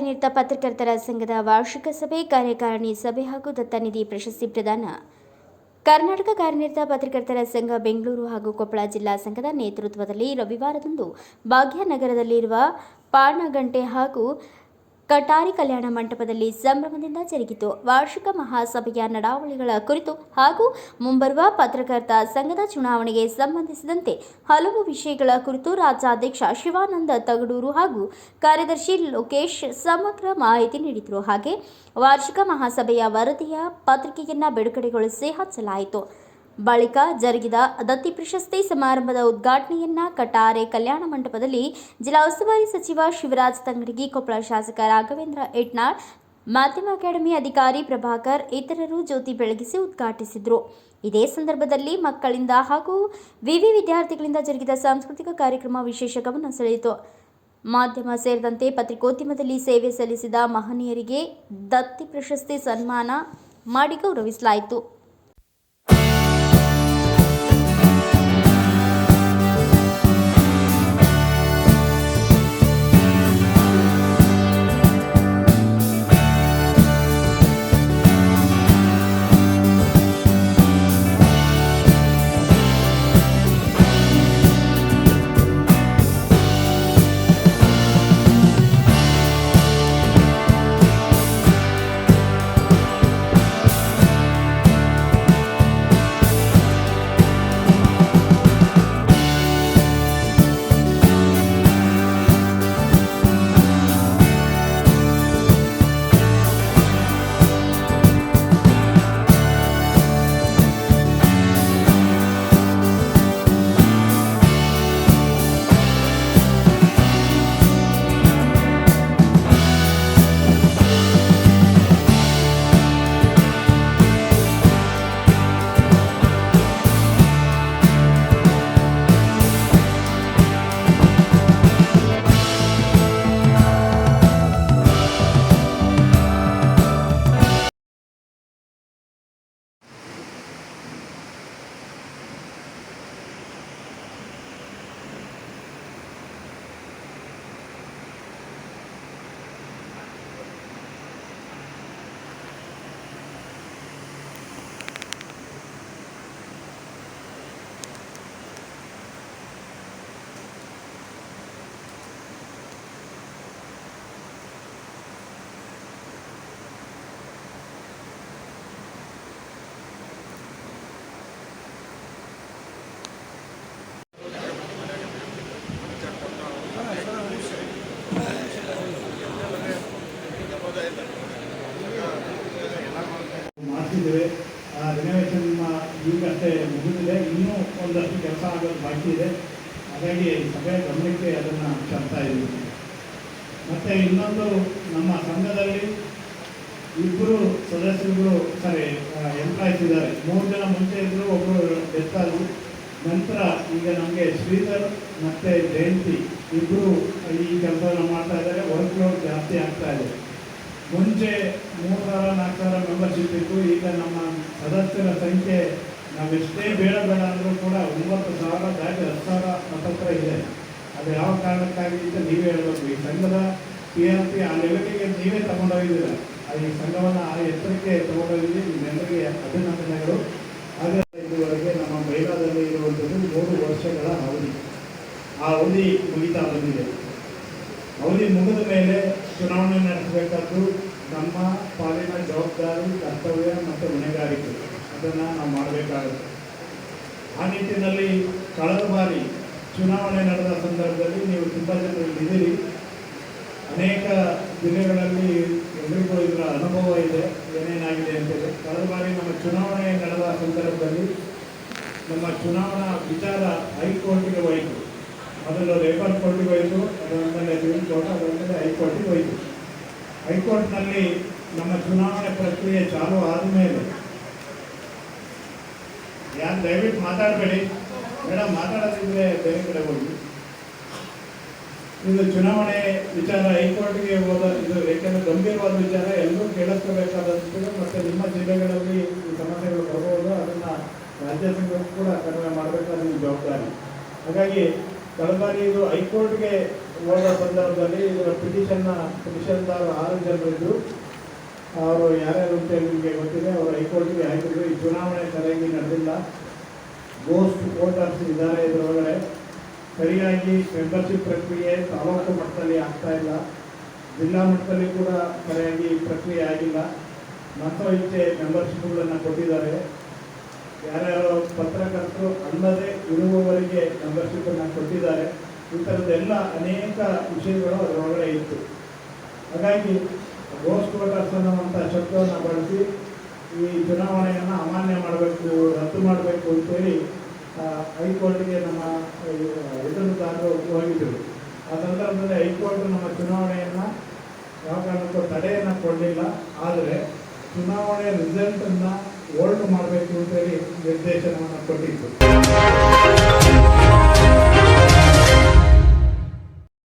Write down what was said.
ಕಾರ್ಯನಿರತ ಪತ್ರಕರ್ತರ ಸಂಘದ ವಾರ್ಷಿಕ ಸಭೆ, ಕಾರ್ಯಕಾರಿಣಿ ಸಭೆ ಹಾಗೂ ದತ್ತನಿಧಿ ಪ್ರಶಸ್ತಿ ಪ್ರದಾನ. ಕರ್ನಾಟಕ ಕಾರ್ಯನಿರತ ಪತ್ರಕರ್ತರ ಸಂಘ ಬೆಂಗಳೂರು ಹಾಗೂ ಕೊಪ್ಪಳ ಜಿಲ್ಲಾ ಸಂಘದ ನೇತೃತ್ವದಲ್ಲಿ ರವಿವಾರದಂದು ಭಾಗ್ಯನಗರದಲ್ಲಿರುವ ಪಾಣಗಂಟೆ ಹಾಗೂ ಕಟಾರಿ ಕಲ್ಯಾಣ ಮಂಟಪದಲ್ಲಿ ಸಂಭ್ರಮದಿಂದ ಜರುಗಿತು. ವಾರ್ಷಿಕ ಮಹಾಸಭೆಯ ನಡಾವಳಿಗಳ ಕುರಿತು ಹಾಗೂ ಮುಂಬರುವ ಪತ್ರಕರ್ತ ಸಂಘದ ಚುನಾವಣೆಗೆ ಸಂಬಂಧಿಸಿದಂತೆ ಹಲವು ವಿಷಯಗಳ ಕುರಿತು ರಾಜ್ಯಾಧ್ಯಕ್ಷ ಶಿವಾನಂದ ತಗಡೂರು ಹಾಗೂ ಕಾರ್ಯದರ್ಶಿ ಲೋಕೇಶ್ ಸಮಗ್ರ ಮಾಹಿತಿ ನೀಡಿದರು. ಹಾಗೆ ವಾರ್ಷಿಕ ಮಹಾಸಭೆಯ ವರದಿಯ ಪತ್ರಿಕೆಯನ್ನು ಬಿಡುಗಡೆಗೊಳಿಸಿ ಹಚ್ಚಲಾಯಿತು. ಬಳಿಕ ಜರುಗಿದ ದತ್ತಿ ಪ್ರಶಸ್ತಿ ಸಮಾರಂಭದ ಉದ್ಘಾಟನೆಯನ್ನ ಕಟಾರೆ ಕಲ್ಯಾಣ ಮಂಟಪದಲ್ಲಿ ಜಿಲ್ಲಾ ಉಸ್ತುವಾರಿ ಸಚಿವ ಶಿವರಾಜ್ ತಂಗಡಗಿ, ಕೊಪ್ಪಳ ಶಾಸಕ ರಾಘವೇಂದ್ರ ಯತ್ನಾಳ್, ಮಾಧ್ಯಮ ಅಕಾಡೆಮಿ ಅಧಿಕಾರಿ ಪ್ರಭಾಕರ್ ಇತರರು ಜ್ಯೋತಿ ಬೆಳಗಿಸಿ ಉದ್ಘಾಟಿಸಿದರು. ಇದೇ ಸಂದರ್ಭದಲ್ಲಿ ಮಕ್ಕಳಿಂದ ಹಾಗೂ ವಿವಿ ವಿದ್ಯಾರ್ಥಿಗಳಿಂದ ಜರುಗಿದ ಸಾಂಸ್ಕೃತಿಕ ಕಾರ್ಯಕ್ರಮ ವಿಶೇಷ ಗಮನ ಸೆಳೆಯಿತು. ಮಾಧ್ಯಮ ಸೇರಿದಂತೆ ಪತ್ರಿಕೋದ್ಯಮದಲ್ಲಿ ಸೇವೆ ಸಲ್ಲಿಸಿದ ಮಹನೀಯರಿಗೆ ದತ್ತಿ ಪ್ರಶಸ್ತಿ ಸನ್ಮಾನ ಮಾಡಿ ಗೌರವಿಸಲಾಯಿತು. ಮಾಡ್ತಿದ್ದೇವೆ. ರಿನೋವೇಷನ್ ಈಗಷ್ಟೇ ಮುಗಿದಿದೆ, ಇನ್ನೂ ಒಂದಷ್ಟು ಕೆಲಸ ಆಗೋದು ಬಾಕಿ ಇದೆ. ಹಾಗಾಗಿ ಸಭೆಯ ಗಮನಕ್ಕೆ ಅದನ್ನು ತರ್ತಾ ಇದ್ದೀವಿ. ಮತ್ತು ಇನ್ನೊಂದು, ನಮ್ಮ ಸಂಘದಲ್ಲಿ ಇಬ್ಬರು ಸದಸ್ಯರುಗಳು ಎಂಪ್ಲಾಯ್ಸ್ ಇದ್ದಾರೆ. 3 ಜನ ಮುಂಚೆ ಇದ್ದರು, ಒಬ್ಬರು ಡೆತ್ ಆದರು. ನಂತರ ಈಗ ನಮಗೆ ಶ್ರೀಧರ್ ಮತ್ತು ಜಯಂತಿ ಇಬ್ಬರು ಈ ಕೆಲಸವನ್ನು ಮಾಡ್ತಾ ಇದ್ದಾರೆ. ವರ್ಕ್ ಲೋಡ್ ಜಾಸ್ತಿ ಆಗ್ತಾ ಇದೆ. ಮುಂಚೆ 3,000-4,000 ಮೆಂಬರ್ಶಿಪ್ ಇತ್ತು. ಈಗ ನಮ್ಮ ಸದಸ್ಯರ ಸಂಖ್ಯೆ ನಾವೆಷ್ಟೇ ಬೇಡ ಅಂದರೂ ಕೂಡ 9,000 ದಾಟಿ 10,000 ಹತ್ತತ್ರ ಇದೆ. ಅದು ಯಾವ ಕಾರಣಕ್ಕಾಗಿ ಅಂತ ನೀವೇ ಹೇಳಬೇಕು. ಈ ಸಂಘದ TRP ಆ ಲೆವೆಲಿಗೆ ನೀವೇ ತಗೊಂಡೋಗಿದ್ದೀರ. ಈ ಸಂಘವನ್ನು ಆ ಎತ್ತರಕ್ಕೆ ತಗೊಂಡೋಗಿದ್ದೀವಿ. ನಿಮ್ಮೆಲ್ಲರಿಗೆ ಅಭಿನಂದನೆಗಳು. ಹಾಗೆ ಇದುವರೆಗೆ ನಮ್ಮ ಮಹಿಳಾದಲ್ಲಿ ಇರುವಂಥದ್ದು 3 ವರ್ಷಗಳ ಅವಧಿ. ಆ ಅವಧಿ ಮುಗಿತಾ ಬಂದಿದೆ. ಅವಧಿ ಮುಗಿದ ಮೇಲೆ ಚುನಾವಣೆ ನಡೆಸಬೇಕಾದ್ದು ನಮ್ಮ ಪಾಲಿನ ಜವಾಬ್ದಾರಿ, ಕರ್ತವ್ಯ ಮತ್ತು ಹೊಣೆಗಾರಿಕೆ. ಅದನ್ನು ನಾವು ಮಾಡಬೇಕಾಗುತ್ತೆ. ಆ ನಿಟ್ಟಿನಲ್ಲಿ ಕಳೆದ ಬಾರಿ ಚುನಾವಣೆ ನಡೆದ ಸಂದರ್ಭದಲ್ಲಿ ನೀವು ತುಂಬ ಜನ ಇದ್ದೀರಿ. ಅನೇಕ ಜಿಲ್ಲೆಗಳಲ್ಲಿ ಎಲ್ರಿಗೂ ಇದರ ಅನುಭವ ಇದೆ, ಏನೇನಾಗಿದೆ ಅಂತೇಳಿ. ಕಳೆದ ಬಾರಿ ನಮ್ಮ ಚುನಾವಣೆ ನಡೆದ ಸಂದರ್ಭದಲ್ಲಿ ನಮ್ಮ ಚುನಾವಣಾ ವಿಚಾರ ಹೈಕೋರ್ಟಿಗೆ ಹೋಯಿತು. ಮೊದಲು ಲೇಬರ್ ಕೋರ್ಟಿಗೆ ಹೋಯಿತು, ಅದರಮೇಲೆ ಸಿವಿಲ್ ಕೋರ್ಟ್, ಅದರಮೇಲೆ ಹೈಕೋರ್ಟಿಗೆ ಹೋಯಿತು. ಹೈಕೋರ್ಟ್ನಲ್ಲಿ ನಮ್ಮ ಚುನಾವಣೆ ಪ್ರಕ್ರಿಯೆ ಚಾಲೂ ಆದಮೇಲೆ, ಯಾರು ದಯವಿಟ್ಟು ಮಾತಾಡಬೇಡಿ ಮೇಡಮ್, ಮಾತಾಡೋದಿದ್ರೆ ಬೇರೆ ಕಡೆ ಹೋಗಿ. ಇದು ಚುನಾವಣೆ ವಿಚಾರ ಹೈಕೋರ್ಟ್ಗೆ ಹೋದ ಇದು, ಏಕೆಂದರೆ ಗಂಭೀರವಾದ ವಿಚಾರ, ಎಲ್ಲರೂ ಕೇಳಿಸ್ಕೋಬೇಕಾದಂಥದ್ದು. ಮತ್ತು ನಿಮ್ಮ ಜಿಲ್ಲೆಗಳಲ್ಲಿ ಈ ಸಮಸ್ಯೆಗಳು ಬರ್ಬೋದು, ಅದನ್ನು ರಾಜ್ಯ ಸಂಘಕ್ಕೂ ಕೂಡ ಕಡಿಮೆ ಮಾಡಬೇಕಾದ ನಿಮ್ಮ ಜವಾಬ್ದಾರಿ. ಹಾಗಾಗಿ ಕಳೆದ ಬಾರಿ ಇದು ಹೈಕೋರ್ಟ್ಗೆ ಹೋದ ಸಂದರ್ಭದಲ್ಲಿ ಇದರ ಪಿಟಿಷನ್ದಾರರು 6 ಜನರಿದ್ದು ಅವರು ಯಾರ್ಯಾರು ಅಂತೇಳಿ ನಿಮಗೆ ಗೊತ್ತಿದೆ. ಅವರು ಹೈಕೋರ್ಟ್ಗೆ ಹಾಕಿದ್ರು. ಈ ಚುನಾವಣೆ ಸರಿಯಾಗಿ ನಡೆದಿಲ್ಲ, ಗೋಸ್ಟ್ ವೋಟರ್ಸ್ ಇದ್ದಾರೆ ಇದರೊಳಗಡೆ, ಸರಿಯಾಗಿ ಮೆಂಬರ್ಶಿಪ್ ಪ್ರಕ್ರಿಯೆ ತಾಲೂಕು ಮಟ್ಟದಲ್ಲಿ ಆಗ್ತಾ ಇಲ್ಲ, ಜಿಲ್ಲಾ ಮಟ್ಟದಲ್ಲಿ ಕೂಡ ಸರಿಯಾಗಿ ಪ್ರಕ್ರಿಯೆ ಆಗಿಲ್ಲ, ಮತ್ತೋ ಇಚ್ಛೆ ಮೆಂಬರ್ಶಿಪ್ಗಳನ್ನು ಕೊಟ್ಟಿದ್ದಾರೆ. ಯಾರ್ಯಾರು ಪತ್ರಕರ್ತರು ಅಲ್ಲದೆ ಇರುವವರಿಗೆ ಮೆಂಬರ್ಶಿಪ್ಪನ್ನು ಕೊಟ್ಟಿದ್ದಾರೆ. ಈ ಥರದ್ದೆಲ್ಲ ಅನೇಕ ವಿಷಯಗಳು ಅದರೊಳಗಡೆ ಇತ್ತು. ಹಾಗಾಗಿ ಗೋಸ್ಟ್ ವೋಟರ್ಸ್ ಅನ್ನುವಂಥ ಶಬ್ದವನ್ನು ಬಳಸಿ ಈ ಚುನಾವಣೆಯನ್ನು ಅಮಾನ್ಯ ಮಾಡಬೇಕು, ರದ್ದು ಮಾಡಬೇಕು ಅಂತೇಳಿ ಹೈಕೋರ್ಟ್ಗೆ ನಮ್ಮ ಎದುರುದಾರರು ಹೋಗಿದ್ದರು. ಆ ಸಂದರ್ಭದಲ್ಲಿ ಹೈಕೋರ್ಟ್ ನಮ್ಮ ಚುನಾವಣೆಯನ್ನು ಯಾವ ಕಾರಣಕ್ಕೂ ತಡೆಯನ್ನು ಕೊಡಲಿಲ್ಲ. ಆದರೆ ಚುನಾವಣೆ ರಿಸಲ್ಟನ್ನು ಹೋಲ್ಡ್ ಮಾಡಬೇಕು ಅಂತೇಳಿ ನಿರ್ದೇಶನವನ್ನು ಕೊಟ್ಟಿತ್ತು.